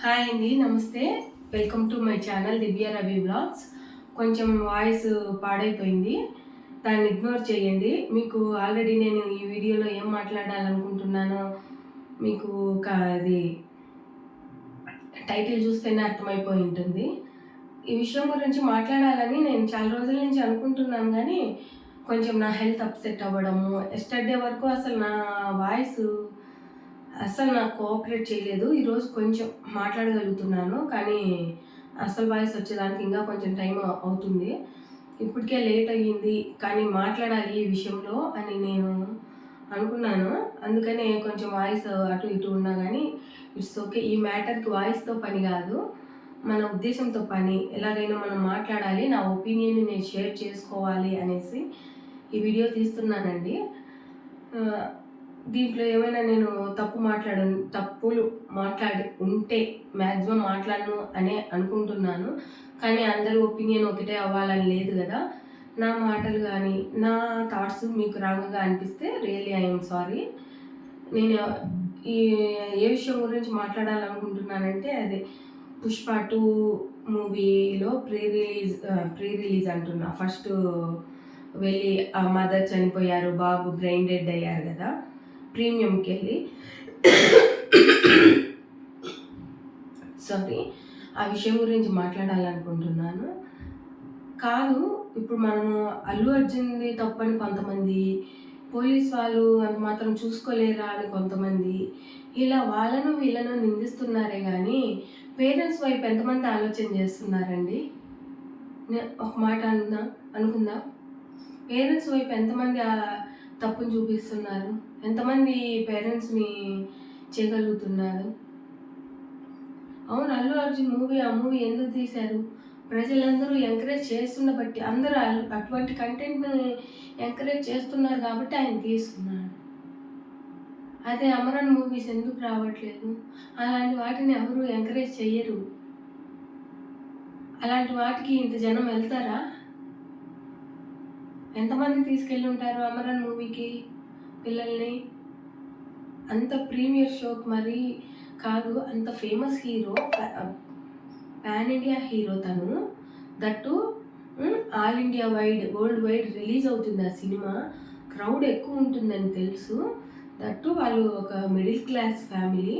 Hi అండి, నమస్తే. Welcome to my channel Divya Ravi blogs. కొంచెం వాయిస్ పాడైపోయింది, దాన్ని ఇగ్నోర్ చేయండి. మీకు ఆల్రెడీ నేను ఈ వీడియోలో ఏం మాట్లాడాలనుకుంటున్నానో మీకు అది టైటిల్ చూస్తేనే అర్థమైపోయి ఉంటుంది. ఈ విషయం గురించి మాట్లాడాలని నేను చాలా రోజుల నుంచి అనుకుంటున్నాను, కానీ కొంచెం నా హెల్త్ అప్సెట్ అవ్వడము, ఎస్టర్డే వరకు అసలు నా వాయిస్ అస్సలు నాకు కోఆపరేట్ చేయలేదు. ఈరోజు కొంచెం మాట్లాడగలుగుతున్నాను, కానీ అసలు వాయిస్ వచ్చేదానికి ఇంకా కొంచెం టైం అవుతుంది. ఇప్పటికే లేట్ అయ్యింది, కానీ మాట్లాడాలి ఈ విషయంలో అని నేను అనుకున్నాను. అందుకనే కొంచెం వాయిస్ అటు ఇటు ఉన్నా కానీ ఇట్స్ ఓకే. ఈ మ్యాటర్కి వాయిస్తో పని కాదు, మన ఉద్దేశంతో పని. ఎలాగైనా మనం మాట్లాడాలి, నా ఒపీనియన్ని నేను షేర్ చేసుకోవాలి అనేసి ఈ వీడియో తీస్తున్నానండి. దీంట్లో ఏమైనా నేను తప్పులు మాట్లాడి ఉంటే మ్యాక్సిమం మాట్లాడను అనే అనుకుంటున్నాను. కానీ అందరి ఒపీనియన్ ఒకటే అవ్వాలని లేదు కదా. నా మాటలు కానీ నా థాట్స్ మీకు రాంగ్గా అనిపిస్తే రియల్లీ ఐఎమ్ సారీ. నేను ఈ ఏ విషయం గురించి మాట్లాడాలనుకుంటున్నానంటే అదే పుష్ప 2 మూవీలో ప్రీ రిలీజ్ అంటున్నా. ఫస్ట్ వెళ్ళి ఆ మదర్ చనిపోయారు, బాబు బ్రెయిన్ డెడ్ అయ్యారు కదా, ప్రీమియంకి వెళ్ళి సారీ, ఆ విషయం గురించి మాట్లాడాలనుకుంటున్నాను. కాదు, ఇప్పుడు మనము అల్లు అర్జున్ది తప్పని కొంతమంది, పోలీస్ వాళ్ళు అంత మాత్రం చూసుకోలేరా అని కొంతమంది, ఇలా వాళ్ళను వీళ్ళను నిందిస్తున్నారే కానీ పేరెంట్స్ వైపు ఎంతమంది ఆలోచన చేస్తున్నారండి? ఒక మాట అనుకుందాం, పేరెంట్స్ వైపు ఎంతమంది తప్పును చూపిస్తున్నారు? ఎంతమంది పేరెంట్స్ని చేయగలుగుతున్నారు? అవును, అల్లు అర్జున్ ఆ మూవీ ఎందుకు తీశారు? ప్రజలందరూ ఎంకరేజ్ చేస్తున్న బట్టి, అందరూ అటువంటి కంటెంట్ని ఎంకరేజ్ చేస్తున్నారు కాబట్టి ఆయన తీసుకున్నాడు. అదే అమరన్ మూవీస్ ఎందుకు రావట్లేదు? అలాంటి వాటిని ఎవరు ఎంకరేజ్ చెయ్యరు. అలాంటి వాటికి ఇంత జనం వెళ్తారా? ఎంతమంది తీసుకెళ్ళి ఉంటారు అమరన్ మూవీకి పిల్లల్ని? అంత ప్రీమియర్ షోకి మరి కాదు, అంత famous hero, pan India hero తను. That all India wide, world wide release అవుతుంది ఆ సినిమా. క్రౌడ్ ఎక్కువ ఉంటుందని తెలుసు. దట్టు వాళ్ళు ఒక మిడిల్ క్లాస్ ఫ్యామిలీ.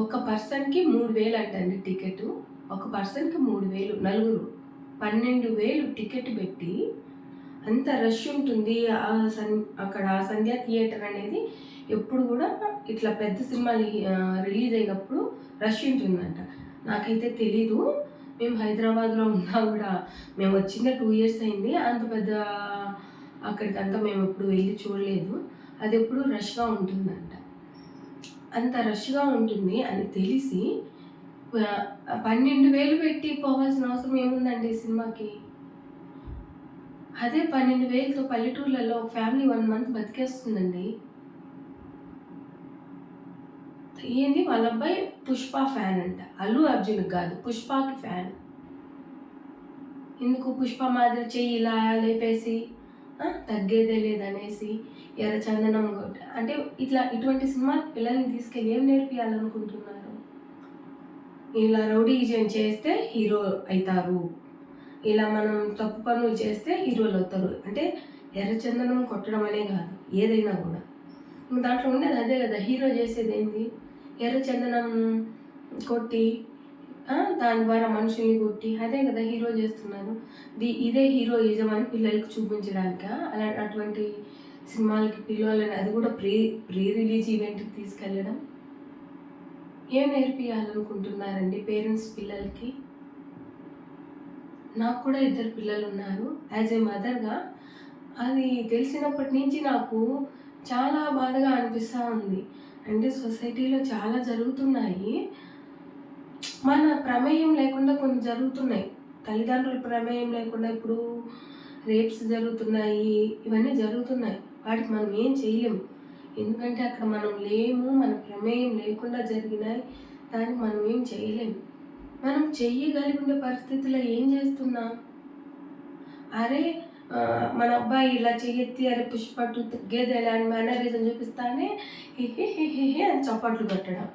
ఒక పర్సన్కి 3,000 అంటండి టికెట్. ఒక పర్సన్కి 3,000, నలుగురు 12,000 టికెట్ పెట్టి, అంత రష్ ఉంటుంది. అక్కడ సంధ్యా థియేటర్ అనేది ఎప్పుడు కూడా ఇట్లా పెద్ద సినిమాలు రిలీజ్ అయినప్పుడు రష్ ఉంటుందంట. నాకైతే తెలీదు, మేము హైదరాబాద్లో ఉన్నా కూడా, మేము వచ్చిన 2 years అయింది, అంత పెద్ద అక్కడికంతా మేము ఎప్పుడు వెళ్ళి చూడలేదు. అది ఎప్పుడు రష్గా ఉంటుందంట. అంత రష్గా ఉంటుంది అని తెలిసి 12,000 పెట్టి పోవాల్సిన అవసరం ఏముందండి సినిమాకి? అదే 12,000తో పల్లెటూర్లలో ఒక ఫ్యామిలీ 1 month బతికేస్తుందండి. ఏంది, వాళ్ళ అబ్బాయి పుష్ప ఫ్యాన్ అంట, అల్లు అర్జున్ కాదు, పుష్పకి ఫ్యాన్. ఎందుకు పుష్ప మాదిరి చెయ్యి ఇలా లేపేసి తగ్గేదే లేదనేసి ఎర్రచందనం అంటే ఇటువంటి సినిమా పిల్లల్ని తీసుకెళ్ళి ఏం నేర్పియాలనుకుంటున్నారు? ఇలా రౌడీజం చేస్తే హీరో అవుతారు, ఇలా మనం తప్పు పనులు చేస్తే హీరోలు అవుతారు అంటే ఎర్రచందనం కొట్టడం అనే కాదు, ఏదైనా కూడా దాంట్లో ఉండేది అదే కదా. హీరో చేసేది ఏంది? ఎర్రచందనం కొట్టి దాని ద్వారా మనుషుల్ని కొట్టి, అదే కదా హీరో చేస్తున్నారు. ఇదే హీరోయిజం అని పిల్లలకి చూపించడానిక అటువంటి సినిమాలకి పిల్లలని, అది కూడా ప్రీ రిలీజ్ ఈవెంట్కి తీసుకెళ్ళడం? ఏం నేర్పియాలనుకుంటున్నారండి పేరెంట్స్ పిల్లలకి? నాకు కూడా 2 పిల్లలు ఉన్నారు. యాజ్ ఏ మదర్గా అది తెలిసినప్పటి నుంచి నాకు చాలా బాధగా అనిపిస్తూ ఉంది. అంటే సొసైటీలో చాలా జరుగుతున్నాయి, మన ప్రమేయం లేకుండా కొన్ని జరుగుతున్నాయి. తల్లిదండ్రుల ప్రమేయం లేకుండా ఇప్పుడు రేప్స్ జరుగుతున్నాయి, ఇవన్నీ జరుగుతున్నాయి. వాటికి మనం ఏం చేయలేము, ఎందుకంటే అక్కడ మనం లేము, మన ప్రమేయం లేకుండా జరిగినాయి. దానికి మనం ఏం చేయలేము. మనం చెయ్యగలిగే పరిస్థితిలో ఏం చేస్తున్నాం? అరే మన అబ్బాయి ఇలా చెయ్యెత్తి అరే పుష్ప 2 గేదె అని మేనరిజం చూపిస్తానే హిహి హిహి అని చప్పట్లు కొట్టడం.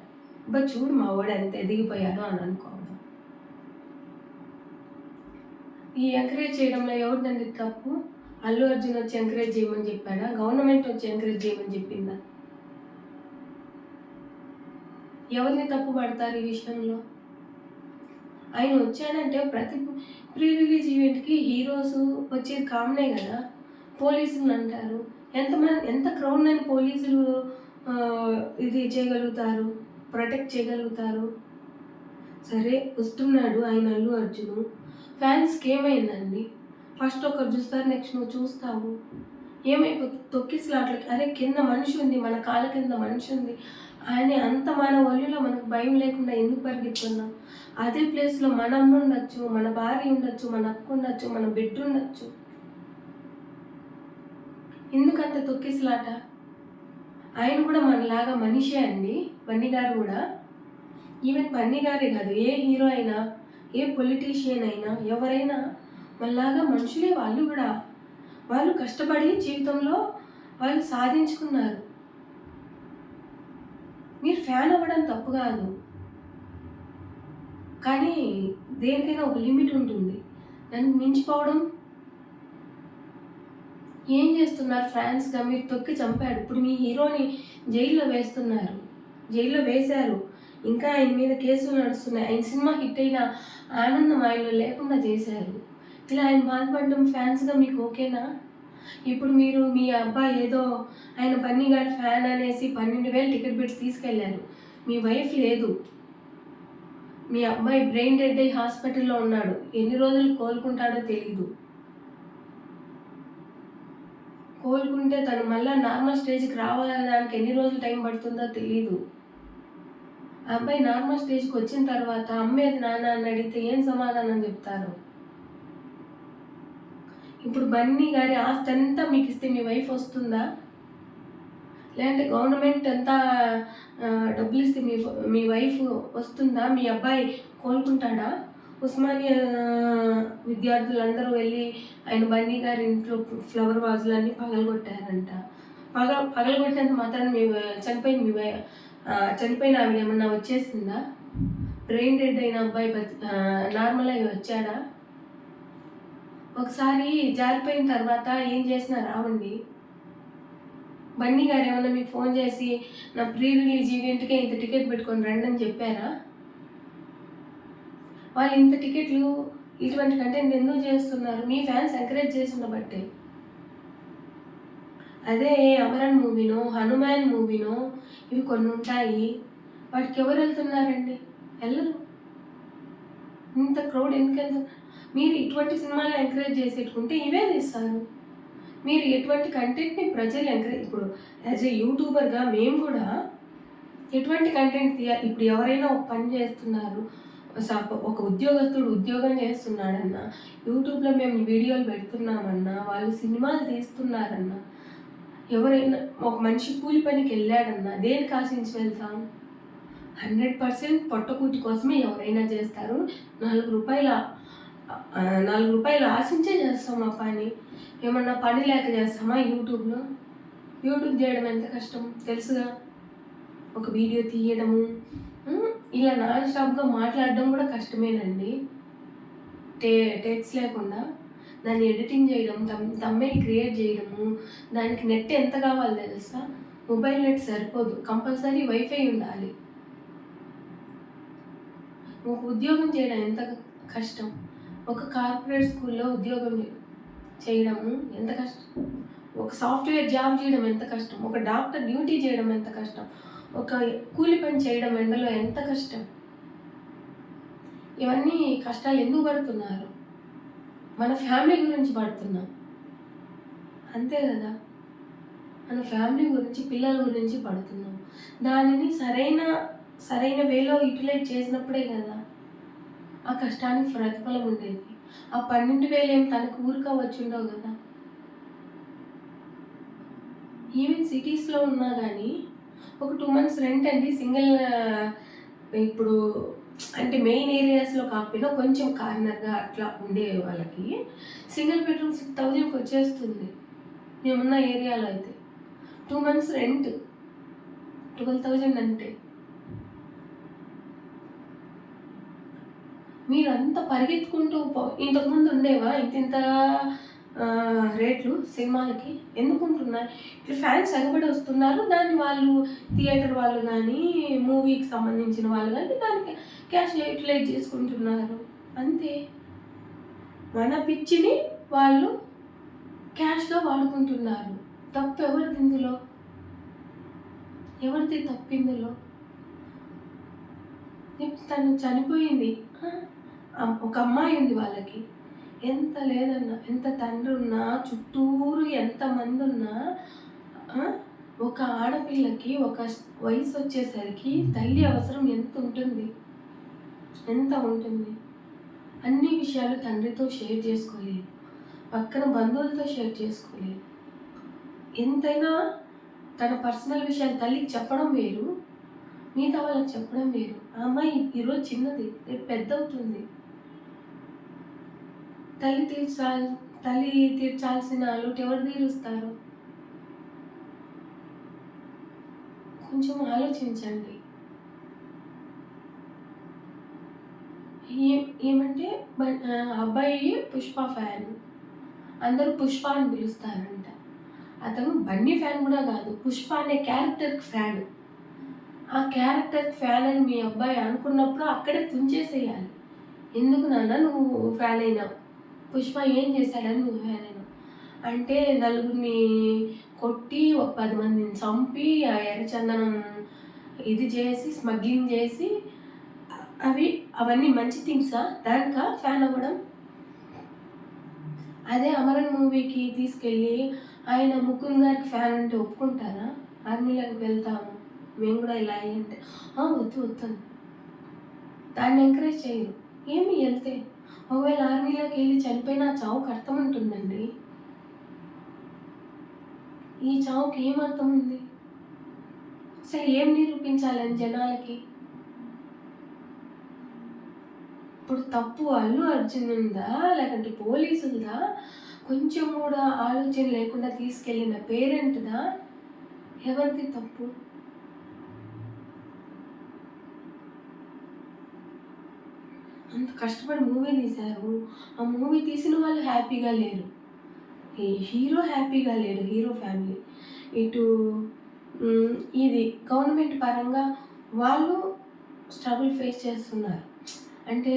బట్ చూడు మా వాడు ఎంత ఎదిగిపోయాడో అని అనుకోవడం. ఈ ఎంకరేజ్ చేయడంలో ఎవరిదండి తప్పు? అల్లు అర్జున్ వచ్చి ఎంకరేజ్ చేయమని చెప్పాడా? గవర్నమెంట్ వచ్చి ఎంకరేజ్ చేయమని చెప్పిందా? ఎవరిని తప్పు పడతారు ఈ విషయంలో? ఆయన వచ్చాడంటే ప్రతి ప్రీ రిలీజ్ ఈవెంట్కి హీరోస్ వచ్చేది కామనే కదా. పోలీసులు అంటారు, ఎంత క్రౌడ్ అని పోలీసులు ఇది చేయగలుగుతారు, ప్రొటెక్ట్ చేయగలుగుతారు. సరే వస్తున్నాడు ఆయన అల్లు అర్జును, ఫ్యాన్స్కి ఏమైందండి? ఫస్ట్ ఒకరు చూస్తారు, నెక్స్ట్ నువ్వు చూస్తావు, ఏమైపోతుంది? తొక్కిసలాట్లకి అరే కింద మనిషి ఉంది, మన కాళ్ళ కింద మనిషి ఉంది అని అంత మన ఒళ్ళులో మనకు భయం లేకుండా ఎందుకు పరిగెత్తున్నాం? అదే ప్లేస్లో మన అమ్మ ఉండొచ్చు, మన భార్య ఉండొచ్చు, మన అక్క ఉండొచ్చు, మన బిడ్డ ఉండొచ్చు. ఎందుకంత తొక్కిసలాట? ఆయన కూడా మనలాగా మనిషే అండి. బన్నీ గారు కూడా, ఈవెన్ బన్నీ గారే కాదు, ఏ హీరో అయినా, ఏ పొలిటీషియన్ అయినా, ఎవరైనా మనలాగా మనుషులే. వాళ్ళు కూడా వాళ్ళు కష్టపడి జీవితంలో వాళ్ళు సాధించుకున్నారు. మీరు ఫ్యాన్ అవ్వడం తప్పు కాదు, కానీ దేనికైనా ఒక లిమిట్ ఉంటుంది. దాన్ని మించిపోవడం. ఏం చేస్తున్నారు ఫ్యాన్స్గా? మీరు తొక్కి చంపాడు. ఇప్పుడు మీ హీరోని జైల్లో వేస్తున్నారు, జైల్లో వేశారు, ఇంకా ఆయన మీద కేసులు నడుస్తున్నాయి. ఆయన సినిమా హిట్ అయిన ఆనందం ఆయనలో లేకుండా చేశారు. ఇలా ఆయన బాధపడడం ఫ్యాన్స్గా మీకు ఓకేనా? ఇప్పుడు మీరు మీ అబ్బాయి ఏదో ఆయన బన్నీ గారి ఫ్యాన్ అనేసి 12,000 టికెట్ పెట్టి తీసుకెళ్లారు. మీ వైఫ్ లేదు, మీ అబ్బాయి బ్రెయిన్ డెడ్ అయ్యి హాస్పిటల్లో ఉన్నాడు. ఎన్ని రోజులు కోలుకుంటాడో తెలీదు. కోలుకుంటే తను మళ్ళీ నార్మల్ స్టేజ్కి రావడానికి ఎన్ని రోజులు టైం పడుతుందో తెలీదు. ఆ అబ్బాయి నార్మల్ స్టేజ్కి వచ్చిన తర్వాత అమ్మేది నాన్న అని అడిగితే ఏం సమాధానం చెప్తారు? ఇప్పుడు బన్నీ గారి ఆస్తి అంతా మీకు ఇస్తే మీ వైఫ్ వస్తుందా? లేదంటే గవర్నమెంట్ అంతా డబ్బులు ఇస్తే మీ వైఫ్ వస్తుందా? మీ అబ్బాయి కోలుకుంటాడా? ఉస్మానియా విద్యార్థులందరూ వెళ్ళి ఆయన బన్నీ గారి ఇంట్లో ఫ్లవర్ వాజులన్నీ పగలగొట్టారంట. పగలగొట్టినంత మాత్రం చనిపోయిన ఆవిడ ఏమన్నా వచ్చేసిందా? బ్రెయిన్ డెడ్ అయిన అబ్బాయి నార్మల్ అయ్యి వచ్చాడా? ఒకసారి జారిపోయిన తర్వాత ఏం చేసినా రావండి. బన్నీ గారు ఏమన్నా మీకు ఫోన్ చేసి నా ప్రీ రిలీజ్ ఈవెంట్కే ఇంత టికెట్ పెట్టుకొని రండి అని చెప్పారా? వాళ్ళు ఇంత టికెట్లు ఇటువంటి కంటెంట్ ఎందుకు చేస్తున్నారు? మీ ఫ్యాన్స్ ఎంకరేజ్ చేసిన బట్టే. అదే అమరన్ మూవీనో, హనుమాన్ మూవీనో, ఇవి కొన్ని ఉంటాయి, వాటికి ఎవరు వెళ్తున్నారండి? వెళ్ళరు. ఇంత క్రౌడ్ ఎందుకు వెళ్తారు? మీరు ఇటువంటి సినిమాలు ఎంకరేజ్ చేసేట్టుకుంటే ఇవే తీస్తారు. మీరు ఎటువంటి కంటెంట్ని ప్రజలు ఎంకరేజ్, ఇప్పుడు యాజ్ ఏ యూట్యూబర్గా మేము కూడా ఎటువంటి కంటెంట్ తీయాలి? ఇప్పుడు ఎవరైనా ఒక పని చేస్తున్నారు, ఒక ఉద్యోగస్తుడు ఉద్యోగం చేస్తున్నాడన్నా, యూట్యూబ్లో మేము వీడియోలు పెడుతున్నామన్నా, వాళ్ళు సినిమాలు తీస్తున్నారన్నా, ఎవరైనా ఒక మనిషి కూలి పనికి వెళ్ళాడన్నా దేనికి ఆశించి వెళ్తాం? 100% పొట్టకూటి కోసమే ఎవరైనా చేస్తారు. 4 రూపాయలు ఆశించే చేస్తాం ఆ పని. ఏమన్నా పని లేక చేస్తామా? యూట్యూబ్ చేయడం ఎంత కష్టం తెలుసుగా. ఒక వీడియో తీయడము, ఇలా నాన్ స్టాప్గా మాట్లాడడం కూడా కష్టమేనండి. టేక్స్ లేకుండా దాన్ని ఎడిటింగ్ చేయడం, తమ్మెయిల్ క్రియేట్ చేయడము, దానికి నెట్ ఎంత కావాలో తెలుసా? మొబైల్ నెట్ సరిపోదు, కంపల్సరీ వైఫై ఉండాలి. ఒక ఉద్యోగం చేయడం ఎంత కష్టం? ఒక కార్పొరేట్ స్కూల్లో ఉద్యోగం చేయడము ఎంత కష్టం? ఒక సాఫ్ట్వేర్ జాబ్ చేయడం ఎంత కష్టం? ఒక డాక్టర్ డ్యూటీ చేయడం ఎంత కష్టం? ఒక కూలి పని చేయడం ఎండలో ఎంత కష్టం? ఇవన్నీ కష్టాలు ఎందుకు పడుతున్నారు? మన ఫ్యామిలీ గురించి పడుతున్నాం, అంతే కదా. మన ఫ్యామిలీ గురించి, పిల్లల గురించి పడుతున్నాం. దానిని సరైన వేలో యూటిలైజ్ చేసినప్పుడే కదా ఆ కష్టానికి ప్రతిఫలం ఉండేది. ఆ 12,000 ఏం తనకు ఊరిక వచ్చిండవు కదా. ఈవెన్ సిటీస్లో ఉన్నా కానీ ఒక 2 months రెంట్ అండి సింగిల్, ఇప్పుడు అంటే మెయిన్ ఏరియాస్లో కాకపోయినా కొంచెం కార్నర్గా అట్లా ఉండే వాళ్ళకి సింగిల్ బెడ్రూమ్ 6,000కి వచ్చేస్తుంది. మేమున్న ఏరియాలో అయితే 2 months రెంట్ 12,000 అంటే మీరంతా పరిగెత్తుకుంటూ ఇంతకుముందు ఉండేవా ఇంతింత రేట్లు సినిమాలకి? ఎందుకుంటున్నాయి? ఇట్లా ఫ్యాన్స్ ఎగబడి వస్తున్నారు. దాన్ని వాళ్ళు థియేటర్ వాళ్ళు గానీ, మూవీకి సంబంధించిన వాళ్ళు గానీ దానికి క్యాష్ యూటిలైజ్ చేసుకుంటున్నారు. అంతే. మన పిచ్చిని వాళ్ళు క్యాష్‌గా వాడుకుంటున్నారు. తప్పు ఎవరిది ఇందులో? ఎవరిది తప్పిందులో? తను చనిపోయింది. ఒక అమ్మాయి ఉంది వాళ్ళకి. ఎంత లేదన్నా, ఎంత తండ్రి ఉన్నా, చుట్టూరు ఎంతమందున్నా ఒక ఆడపిల్లకి ఒక వయసు వచ్చేసరికి తల్లి అవసరం ఎంత ఉంటుంది? ఎంత ఉంటుంది? అన్ని విషయాలు తండ్రితో షేర్ చేసుకోలేదు. పక్కన బంధువులతో షేర్ చేసుకోలేదు. ఎంతైనా తన పర్సనల్ విషయాలు తల్లికి చెప్పడం వేరు, మిగతా వాళ్ళకి చెప్పడం వేరు. ఆ అమ్మాయి ఈరోజు చిన్నది, రేపు పెద్ద అవుతుంది. తల్లి తీర్చాల్సిన లోటు ఎవరు తీరుస్తారు? కొంచెం ఆలోచించండి. ఏమంటే అబ్బాయి పుష్ప ఫ్యాన్. అందరూ పుష్ప అని పిలుస్తారంట. అతను బన్నీ ఫ్యాన్ కూడా కాదు, పుష్ప అనే క్యారెక్టర్కి ఫ్యాన్. ఆ క్యారెక్టర్కి ఫ్యాన్ అని మీ అబ్బాయి అనుకున్నప్పుడు అక్కడే తుంచేసేయాలి. ఎందుకు నాన్న నువ్వు ఫ్యాన్ అయినావు? పుష్ప ఏం చేశాడని నువ్వు ఫ్యాన్ అయినావు? అంటే నలుగురిని కొట్టి ఒక 10 మందిని చంపి ఆ ఎర్రచందనం ఇది చేసి స్మగ్లింగ్ చేసి అవన్నీ మంచి థింగ్సా? దానికా ఫ్యాన్ అవ్వడం? అదే అమరన్ మూవీకి తీసుకెళ్ళి ఆయన ముకుంద్ గారికి ఫ్యాన్ అంటే ఒప్పుకుంటారా? ఆర్మీలోకి వెళ్తాము మేము కూడా ఇలా అంటే వద్దు దాన్ని ఎంకరేజ్ చేయరు. ఏమి వెళ్తే ఒకవేళ ఆర్మీలోకి వెళ్ళి చనిపోయిన చావుకు అర్థం ఉంటుందండి. ఈ చావుకి ఏం అర్థం ఉంది? అసలు ఏం నిరూపించాలని జనాలకి? ఇప్పుడు తప్పు అల్లు అర్జున్ ఉందా లేకంటే పోలీసులదా? కొంచెం కూడా ఆలోచన లేకుండా తీసుకెళ్ళిన పేరెంట్దా? ఎవరిది తప్పు? అంత కష్టపడి మూవీ తీశారు. ఆ మూవీ తీసిన వాళ్ళు హ్యాపీగా లేరు. ఈ హీరో హ్యాపీగా లేడు, హీరో ఫ్యామిలీ. ఇటు ఇది గవర్నమెంట్ పరంగా వాళ్ళు స్ట్రగుల్ ఫేస్ చేస్తున్నారు. అంటే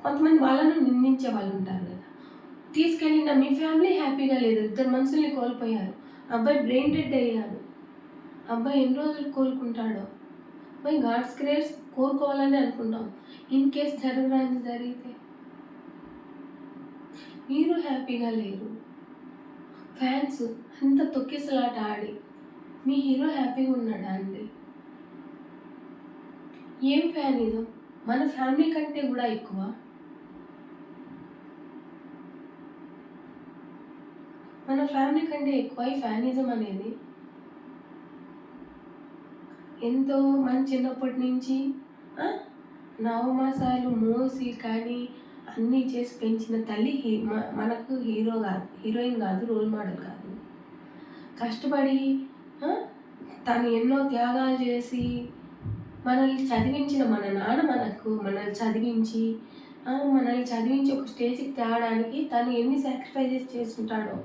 కొంతమంది వాళ్ళను నిందించే వాళ్ళు ఉంటారు కదా. తీసుకెళ్ళిన మీ ఫ్యామిలీ హ్యాపీగా లేదు, 2 మనుషుల్ని కోల్పోయారు. అబ్బాయి బ్రెయిన్ డెడ్ అయ్యాడు. అబ్బాయి ఎన్ని రోజులు కోలుకుంటాడో? బై గాడ్స్ గ్రేస్ కోరుకోవాలని అనుకుంటాం. ఇన్ కేస్ జరిగితే మీరు హ్యాపీగా లేరు. ఫ్యాన్స్ అంత తొక్కిసలాట ఆడి మీ హీరో హ్యాపీగా ఉన్నాడా అండి? ఏం ఫ్యాన్ ఇదో? మన ఫ్యామిలీ కంటే కూడా ఎక్కువ. మన ఫ్యామిలీ కంటే ఎక్కువ ఈ ఫ్యానిజం అనేది. ఎంతో మన చిన్నప్పటి నుంచి నవమాసాలు మోసి కానీ అన్నీ చేసి పెంచిన తల్లి మనకు హీరో కాదు, హీరోయిన్ కాదు, రోల్ మోడల్ కాదు. కష్టపడి తను ఎన్నో త్యాగాలు చేసి మనల్ని చదివించిన మన నాన్న మనల్ని చదివించి ఒక స్టేజ్కి తేవడానికి తను ఎన్ని సాక్రిఫైజెస్ చేసుకుంటాడో.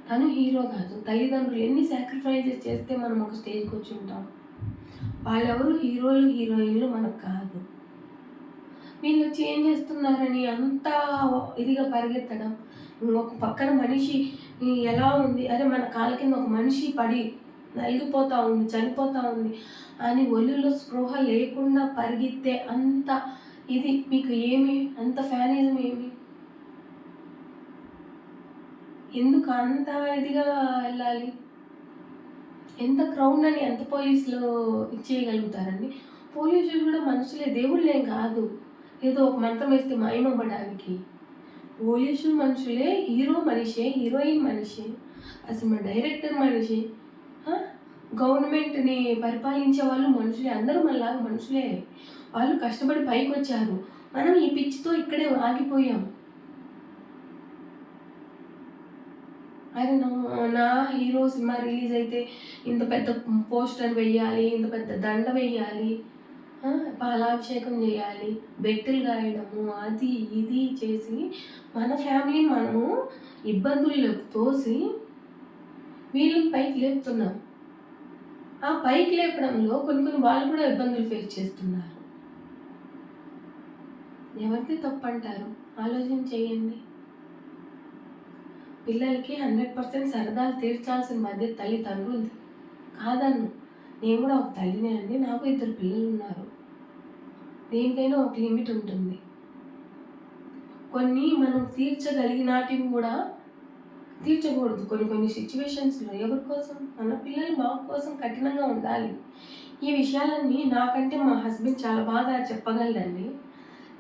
తను హీరో కాదు, తల్లిదండ్రులు ఎన్ని సాక్రిఫైజెస్ చేస్తే మనం ఒక స్టేజ్కి వచ్చి ఉంటాం. వాళ్ళెవరు హీరోలు హీరోయిన్లు మనకు కాదు. వీళ్ళు వచ్చి ఏం చేస్తున్నారని అంత ఇదిగా పరిగెత్తడం. ఒక పక్కన మనిషి ఎలా ఉంది, అరే మన కాళ్ళ కింద ఒక మనిషి పడి నలిగిపోతూ ఉంది, చనిపోతూ ఉంది అని ఒళ్ళులో స్పృహ లేకుండా పరిగెత్తే అంత ఇది మీకు ఏమి? అంత ఫ్యానిజం ఏమి? ఎందుకు అంత ఇదిగా వెళ్ళాలి? ఎంత క్రౌడ్ అని ఎంత పోలీసులు ఇచ్చేయగలుగుతారండి? పోలీసులు కూడా మనుషులే, దేవుళ్ళేం కాదు ఏదో ఒక మంత్రం వేస్తే మాయమవ్వడానికి. పోలీసులు మనుషులే, హీరో మనిషే, హీరోయిన్ మనిషి, అసలు డైరెక్టర్ మనిషి, గవర్నమెంట్ని పరిపాలించే వాళ్ళు మనుషులే, అందరూ మనలాగా మనుషులే. వాళ్ళు కష్టపడి పైకి వచ్చారు, మనం ఈ పిచ్చితో ఇక్కడే ఆగిపోయాం. అరే నా హీరో సినిమా రిలీజ్ అయితే ఇంత పెద్ద పోస్టర్ వెయ్యాలి, ఇంత పెద్ద దండ వెయ్యాలి, పాలాభిషేకం చేయాలి, బెట్టులు గాయడము, అది ఇది చేసి మన ఫ్యామిలీని మనము ఇబ్బందుల్లోకి తోసి వీళ్ళని పైకి లేపుతున్నాం. ఆ పైకి లేపడంలో కొన్ని వాళ్ళు కూడా ఇబ్బందులు ఫేస్ చేస్తున్నారు. ఎవరిది తప్పంటారు? ఆలోచన చేయండి. పిల్లలకి 100% సరదాలు తీర్చాల్సిన బాధ్యత తల్లిదండ్రులది. కాదన్ను. నేను కూడా ఒక తల్లినే అండి. నాకు 2 పిల్లలు ఉన్నారు. దేనికైనా ఒక లిమిట్ ఉంటుంది. కొన్ని మనం తీర్చగలిగినాటివి కూడా తీర్చకూడదు. కొన్ని సిచ్యువేషన్స్‌లో ఎవరి కోసం? మన పిల్లల బాగు కోసం కఠినంగా ఉండాలి. ఈ విషయాలన్నీ నాకంటే మా హస్బెండ్ చాలా బాగా చెప్పగలడండి.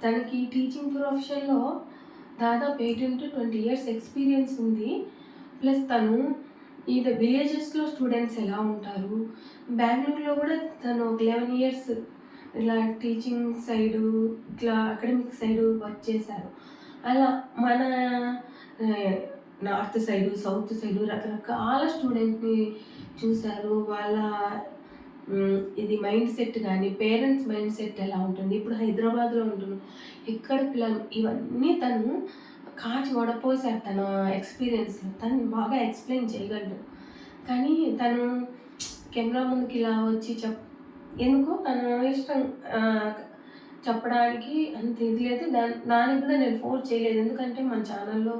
తనకి టీచింగ్ ప్రొఫెషన్‌లో దాదాపు 18-20 ఇయర్స్ ఎక్స్‌పీరియన్స్ ఉంది. ప్లస్ తను ఇది విలేజెస్‌లో స్టూడెంట్స్ ఎలా ఉంటారు, బెంగుళూరులో కూడా తను ఒక 11 ఇయర్స్ ఇలా టీచింగ్ సైడు, ఇట్లా అకాడమిక్ సైడు వర్క్ చేశారు. అలా మన నార్త్ సైడు, సౌత్ సైడు రకరకాల స్టూడెంట్‌ని చూశారు. వాళ్ళ ఇది మైండ్ సెట్ కానీ, పేరెంట్స్ మైండ్ సెట్ ఎలా ఉంటుంది, ఇప్పుడు హైదరాబాద్‌లో ఉంటున్నాం. ఇక్కడ పిల్లలు ఇవన్నీ తను కాచి వడపోసారు తన ఎక్స్‌పీరియన్స్‌లో. తను బాగా ఎక్స్‌ప్లెయిన్ చేయగలడు. కానీ తను కెమెరా ముందుకి ఇలా వచ్చి ఎందుకో తన ఇష్టం చెప్పడానికి అంత ఇది లేదు. దానికి కూడా నేను ఫోర్స్ చేయలేదు. ఎందుకంటే మన ఛానల్‌లో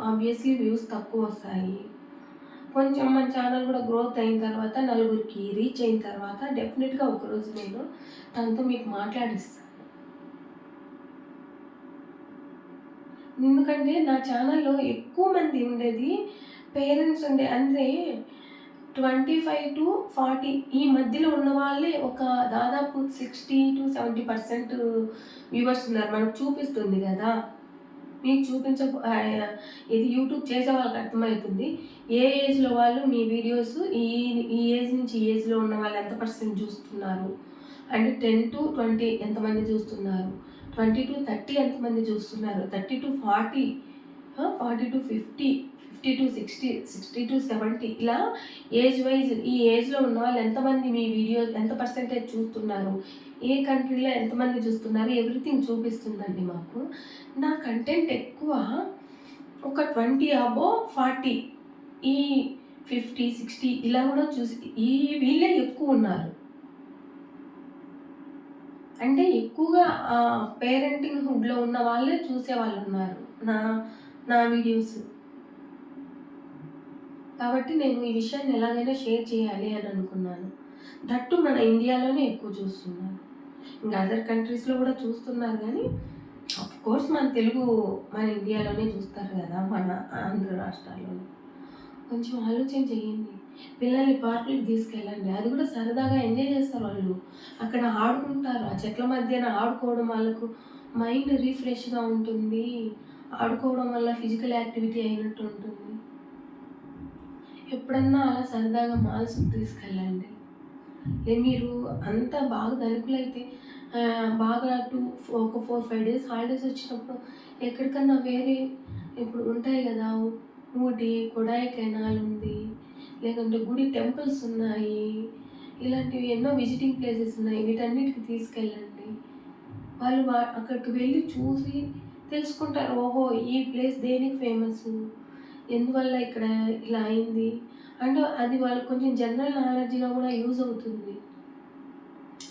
ఆబ్వియస్లీ వ్యూస్ తక్కువ వస్తాయి. కొంచెం మన ఛానల్ కూడా గ్రోత్ అయిన తర్వాత, నలుగురికి రీచ్ అయిన తర్వాత డెఫినెట్‌గా ఒకరోజు నేను తనతో మీకు మాట్లాడిస్తాను. ఎందుకంటే నా ఛానల్‌లో ఎక్కువ మంది ఉండేది పేరెంట్స్ అంటే 25-40 ఈ మధ్యలో ఉన్న వాళ్ళే ఒక దాదాపు 60-70% వ్యూవర్స్ ఉన్నారు. మనకు చూపిస్తుంది కదా! మీకు ఇది యూట్యూబ్ చేసే వాళ్ళకి అర్థమవుతుంది. ఏ ఏజ్‌లో వాళ్ళు మీ వీడియోస్ ఈ ఏజ్ నుంచి ఈ ఏజ్‌లో ఉన్న వాళ్ళు ఎంత పర్సెంట్ చూస్తున్నారు. అంటే 10-20 ఎంతమంది చూస్తున్నారు. 20-30 ఎంతమంది చూస్తున్నారు. 30-40, 40-50, 50-60, 60-70 ఇలా ఏజ్ వైజ్ ఈ ఏజ్‌లో ఉన్న వాళ్ళు ఎంతమంది మీ వీడియోస్ ఎంత పర్సెంటేజ్ చూస్తున్నారు. ఏ కంట్రీలో ఎంతమంది చూస్తున్నారు ఎవ్రీథింగ్ చూపిస్తుందండి మాకు. నా కంటెంట్ ఎక్కువ ఒక 20 అబోవ్ 40 ఈ 50-60 ఇలా కూడా వీళ్ళే ఎక్కువ ఉన్నారు. అంటే ఎక్కువగా పేరెంటింగ్ హుడ్‌లో ఉన్న వాళ్ళే చూసేవాళ్ళు ఉన్నారు నా వీడియోస్. కాబట్టి నేను ఈ విషయాన్ని ఎలాగైనా షేర్ చేయాలి అని అనుకున్నాను. దట్టు మన ఇండియాలోనే ఎక్కువ చూస్తున్నారు. ఇంకా అదర్ కంట్రీస్‌లో కూడా చూస్తున్నారు కానీ ఆఫ్‌కోర్స్ మన ఇండియాలోనే చూస్తారు కదా! మన ఆంధ్ర రాష్ట్రాల్లోనే. కొంచెం ఆలోచన చేయండి. పిల్లల్ని పార్కులకి తీసుకెళ్ళండి. అది కూడా సరదాగా ఎంజాయ్ చేస్తారు వాళ్ళు. అక్కడ ఆడుకుంటారు. ఆ చెట్ల మధ్యన ఆడుకోవడం వాళ్ళకు మైండ్ రిఫ్రెష్‌గా ఉంటుంది. ఆడుకోవడం వల్ల ఫిజికల్ యాక్టివిటీ అయినట్టు ఉంటుంది. ఎప్పుడన్నా అలా సరదాగా మాల్స్‌కి తీసుకెళ్ళండి. మీరు అంత బాగా ధనికులైతే బాగా ఒక 4-5 డేస్ హాలిడేస్ వచ్చినప్పుడు ఎక్కడికన్నా వేరే ఇప్పుడు ఉంటాయి కదా! ఊటీ, కొడైకెనాల్ ఉంది. లేదంటే గుడి టెంపుల్స్ ఉన్నాయి. ఇలాంటివి ఎన్నో విజిటింగ్ ప్లేసెస్ ఉన్నాయి. వీటన్నిటికి తీసుకెళ్ళండి. వాళ్ళు అక్కడికి వెళ్ళి చూసి తెలుసుకుంటారు. ఓహో! ఈ ప్లేస్ దేనికి ఫేమసు? ఎందువల్ల ఇక్కడ ఇలా అయింది? అంటే అది వాళ్ళకి కొంచెం జనరల్ నాలెడ్జ్‌గా కూడా యూజ్ అవుతుంది.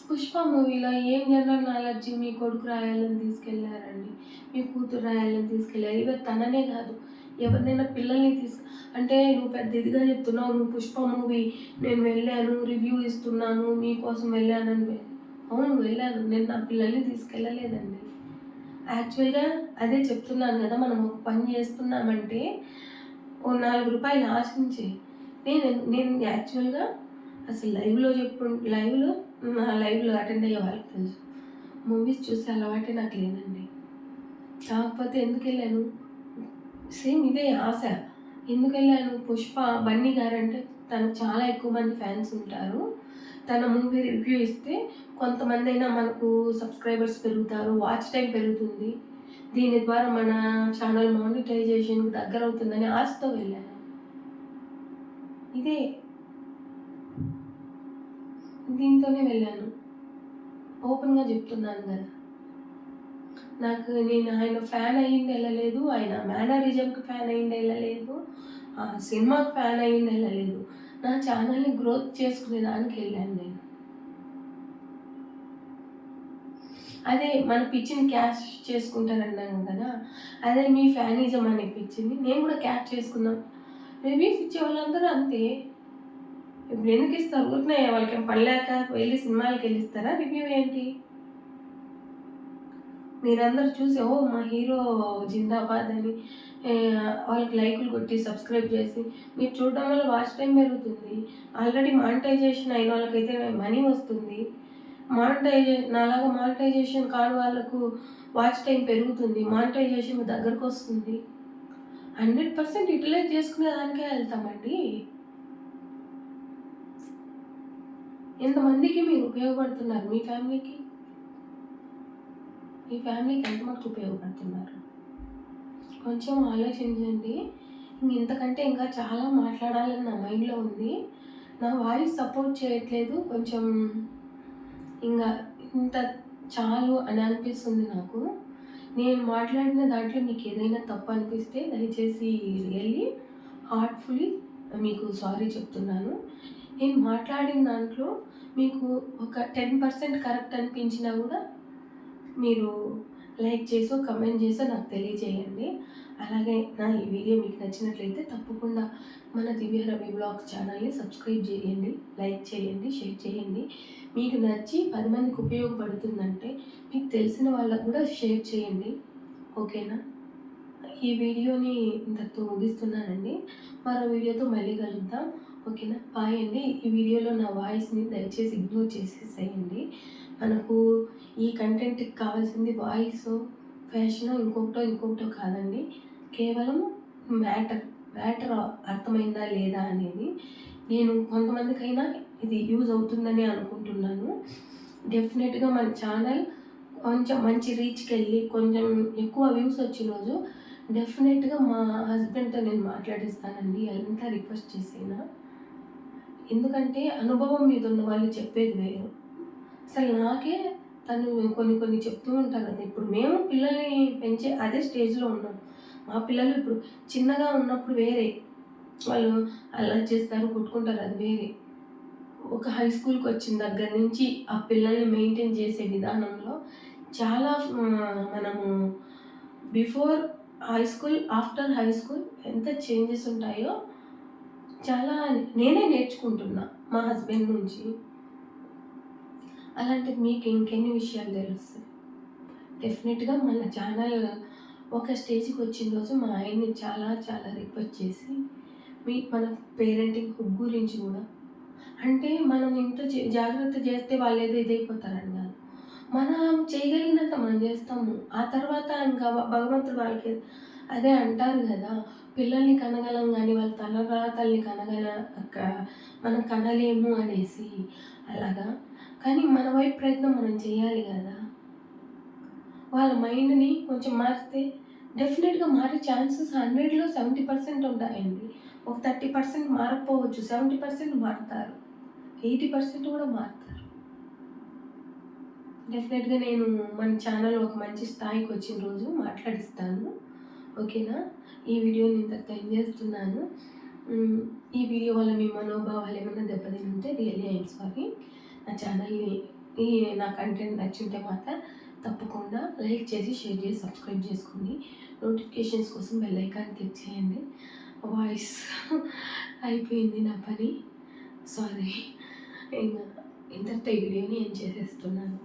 'పుష్ప' మూవీలో ఏం జనరల్ నాలెడ్జ్ మీ కొడుకు రాయాలని తీసుకెళ్లారండి. మీ కూతురు రాయాలని తీసుకెళ్లారు. ఈవెన్ తననే కాదు ఎవరినైనా పిల్లల్ని అంటే నువ్వు పెద్ద ఇదిగా చెప్తున్నావు. నువ్వు 'పుష్ప' మూవీ నేను వెళ్ళాను, రివ్యూ ఇస్తున్నాను, మీకోసం వెళ్ళానని. అవును వెళ్ళాను. నేను నా పిల్లల్ని తీసుకెళ్ళలేదండి. యాక్చువల్‌గా అదే చెప్తున్నాను కదా! మనం ఒక పని చేస్తున్నామంటే ఓ రూ. 4 ఆశించి నేను యాక్చువల్‌గా అసలు లైవ్‌లో అటెండ్ అయ్యే వాళ్ళకి తెలుసు. మూవీస్ చూసే అలవాటే నాకు లేదండి. కాకపోతే ఎందుకెళ్ళాను, సేమ్ ఇదే ఆశ. ఎందుకెళ్ళాను, 'పుష్ప' బన్నీ గారంటే తనకు చాలా ఎక్కువ మంది ఫ్యాన్స్ ఉంటారు. తన మూవీ రివ్యూ ఇస్తే కొంతమందైనా మనకు సబ్స్క్రైబర్స్ పెరుగుతారు, వాచ్ టైం పెరుగుతుంది. దీని ద్వారా మన ఛానల్ మానిటైజేషన్‌కి దగ్గరవుతుందని ఆశతో వెళ్ళాను. దీంతోనే వెళ్ళాను. ఓపెన్‌గా చెప్తున్నాను కదా! నేను ఆయన ఫ్యాన్ అయ్యింది ఎళ్ళలేదు. ఆయన మేనరిజంకి ఫ్యాన్ అయ్యింది ఎళ్ళలేదు. సినిమాకి ఫ్యాన్ అయ్యింది ఎళ్ళలేదు. నా ఛానల్‌ని గ్రోత్ చేసుకునేదానికి ఎళ్ళాను నేను. అదే మన పిచ్చిని క్యాష్ చేసుకుంటారన్నాను కదా! అదే మీ ఫ్యానిజం అనిపించింది. నేను కూడా క్యాష్ చేసుకుందాం. రివ్యూస్ ఇచ్చే వాళ్ళందరూ అంతే. ఇప్పుడు ఎందుకు ఇస్తారు? ఊరికనే వాళ్ళకేం పని లేక వెళ్లి సినిమాలకెళ్ళి ఇస్తారా రివ్యూ ఏంటి? మీరందరూ చూసి ఓహ్! మా హీరో జిందాబాద్ అని వాళ్ళకి లైకులు కొట్టి, సబ్స్క్రైబ్ చేసి మీరు చూడడం వల్ల వాచ్ టైమ్ పెరుగుతుంది. ఆల్రెడీ మానిటైజేషన్ అయిన వాళ్ళకైతే మనీ వస్తుంది. నాలాగా మానిటైజేషన్ కాని వాళ్ళకు వాచ్ టైం పెరుగుతుంది. మానిటైజేషన్ దగ్గరకొస్తుంది. 100% యుటిలైజ్ చేసుకునే దానికే వెళ్తామండి. ఎంతమందికి మీరు ఉపయోగపడుతున్నారు మీ ఫ్యామిలీకి? మీ ఫ్యామిలీకి ఎంత మటుకు ఉపయోగపడుతున్నారు? కొంచెం ఆలోచించండి. ఇంతకంటే ఇంకా చాలా మాట్లాడాలని నా మైండ్‌లో ఉంది. నా వాయిస్ సపోర్ట్ చేయట్లేదు. కొంచెం ఇంగా ఇంత చాలు అని అనిపిస్తుంది నాకు. నేను మాట్లాడిన దాంట్లో మీకేదైనా తప్పు అనిపిస్తే దయచేసి రియల్లీ హార్ట్‌ఫుల్లీ మీకు సారీ చెప్తున్నాను. నేను మాట్లాడిన దాంట్లో మీకు ఒక 10% కరెక్ట్ అనిపించినా గూడా మీరు లైక్ చేసో, కమెంట్ చేసో నాకు తెలియజేయండి. అలాగే నా ఈ వీడియో మీకు నచ్చినట్లయితే తప్పకుండా మన దివ్య రవి వ్లాగ్స్ ఛానల్‌ని సబ్స్క్రైబ్ చేయండి, లైక్ చేయండి, షేర్ చేయండి. మీకు నచ్చి 10 మందికి ఉపయోగపడుతుందంటే మీకు తెలిసిన వాళ్ళకు కూడా షేర్ చేయండి. ఓకేనా? ఈ వీడియోని ఇంతటితో ముగిస్తున్నానండి. మరో వీడియోతో మళ్ళీ కలుద్దాం. ఓకేనా? బాయ్ అండి. ఈ వీడియోలో నా వాయిస్‌ని దయచేసి ఇగ్నోర్ చేసేసేయండి. మనకు ఈ కంటెంట్‌కి కావాల్సింది వాయిసో, ఫ్యాషనో, ఇంకొకటో కాదండి. కేవలం మ్యాటర్ అర్థమైందా లేదా అనేది. నేను కొంతమందికైనా ఇది యూజ్ అవుతుందని అనుకుంటున్నాను. డెఫినెట్‌గా మన ఛానల్ కొంచెం మంచి రీచ్‌కెళ్ళి కొంచెం ఎక్కువ వ్యూస్ వచ్చిన రోజు డెఫినెట్‌గా మా హస్బెండ్‌తో నేను మాట్లాడిస్తానండి. ఎంత రిక్వెస్ట్ చేసినా. ఎందుకంటే అనుభవం మీద ఉన్న వాళ్ళు చెప్పేది వేరు. అసలు నాకే తను కొన్ని చెప్తూ ఉంటారు కదా! ఇప్పుడు మేము పిల్లల్ని పెంచే అదే స్టేజ్‌లో ఉన్నాం. మా పిల్లలు ఇప్పుడు చిన్నగా ఉన్నప్పుడు వేరే. వాళ్ళు అల్లరి చేస్తారు, కొట్టుకుంటారు అది వేరే. ఒక హై స్కూల్‌కొచ్చిన దగ్గర నుంచి ఆ పిల్లల్ని మెయింటైన్ చేసే విధానంలో చాలా మనము before high school, after high school ఎంత చేంజెస్ ఉంటాయో చాలా నేనే నేర్చుకుంటున్నా మా హస్బెండ్ నుంచి. అలాంటిది మీకు ఇంకెన్ని విషయాలు తెలుస్తాయి? డెఫినెట్‌గా మన ఛానల్ ఒక స్టేజ్‌కి వచ్చిన రోజు మా ఆయన్ని చాలా రిక్వెస్ట్ చేసి మన పేరెంటింగ్ గురించి కూడా అంటే మనం ఇంత జాగ్రత్త చేస్తే వాళ్ళేదో ఇదైపోతారని కాదు. మనం చేయగలిగినంత మనం చేస్తాము. ఆ తర్వాత ఇంకా భగవంతుడు వాళ్ళకి అదే అంటారు కదా! పిల్లల్ని కనగలం గానీ వాళ్ళ తలరాతల్ని మనం కనలేము అనేసి అలాగా. కానీ మన వైపు ప్రయత్నం మనం చేయాలి కదా! వాళ్ళ మైండ్‌ని కొంచెం మారిస్తే డెఫినెట్‌గా మారే ఛాన్సెస్ 100లో 70% ఉంటాయండి. ఒక 30% మారకపోవచ్చు. 70% మారుతారు. 80% కూడా మారుతారు. డెఫినెట్‌గా నేను మన ఛానల్ ఒక మంచి స్థాయికి వచ్చిన రోజు మాట్లాడిస్తాను. ఓకేనా? ఈ వీడియోని ఇంతటితో ఎండ్ చేస్తున్నాను. ఈ వీడియో వల్ల మీ మనోభావాలు ఏమైనా దెబ్బతినుంటే రియల్లీ ఐయామ్ సారీ. నా ఛానల్‌ని నా కంటెంట్ నచ్చుంటే మాత్రం తప్పకుండా లైక్ చేసి, షేర్ చేసి, సబ్స్క్రైబ్ చేసుకోండి. నోటిఫికేషన్స్ కోసం బెల్ ఐకాన్ క్లిక్ చేయండి. వాయిస్ అయిపోయింది నా పని. సారీ. ఇంతటితో ఈ వీడియోని ఎండ్ చేసేస్తున్నాను.